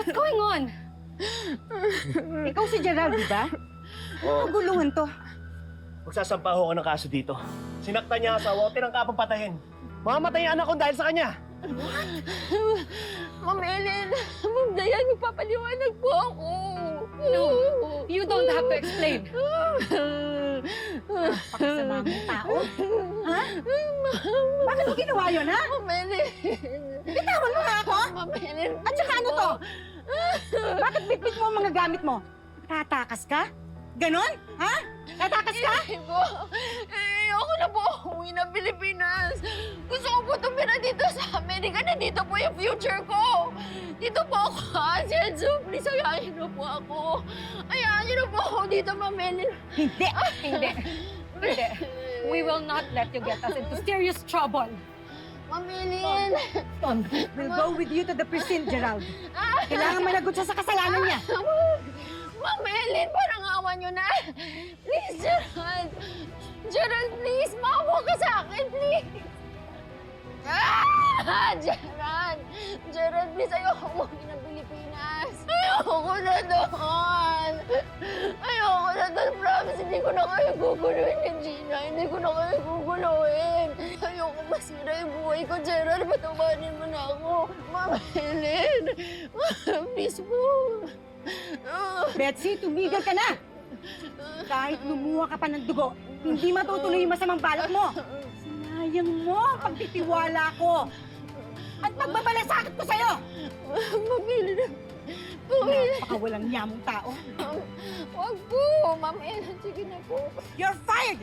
What's going on? Ikaw si Gerald, di ba? Oo. Maguluhan to. Magsasampa ho ako ng kaso dito. Sinaktan niya ang asawa ko, tinangkapang patayin. Mamamatay ang anak ko dahil sa kanya. Ma'am Ellen, Ma'am Dayan, magpapaliwanag po ako. No, you don't have to explain. Pakasama mong tao. Ha? Bakit mo ginawa yun, ha? Ma'am Ellen. Bitawan mo nga ako! Ma'am Ellen. At saka ano to? Bakit bitbit mo ang mga gamit mo? Tatakas ka? Ganon? Ha? Tatakas ka? Hindi po. Ako na po umuwi ng Pilipinas. Gusto ko po tumira dito sa Amerika na dito po yung future ko. Dito po ako, Asian So, please, ayahin niyo po ako. Ayahin niyo po ako dito, Ma'am Ellen. Hindi! Hindi. Hindi. We will not let you get us into serious trouble. Ma'am Ellen. We'll go with you to the precinct, Gerald. Kailangan managot siya sa kasalanan niya. Ma'am Ellen, parang awa niyo na. Please, Gerald. Gerald, please, maawa ka sa akin, please. Gerald! Gerald, please, ayoko umuwi ng Pilipinas. Ayoko na doon. Ayoko na doon, promise. Hindi ko na kayo guguluhin ni Gina. Hindi ko na kayo guguluhin. Ayoko masira yung buhay ko, Gerald. Patawanin mo na ako. Ma'am Helen, please po. Betsy, tumigil ka na! Kahit lumuha ka pa ng dugo, hindi matutuloy yung masamang balak mo. Sinayang mo ang pagtitiwala ko. At magbabalasakit ko sa'yo! Ma'am Helen, Napakawalang yamong tao. Wag po, Ma'am Helen. Sige na po. You're fired!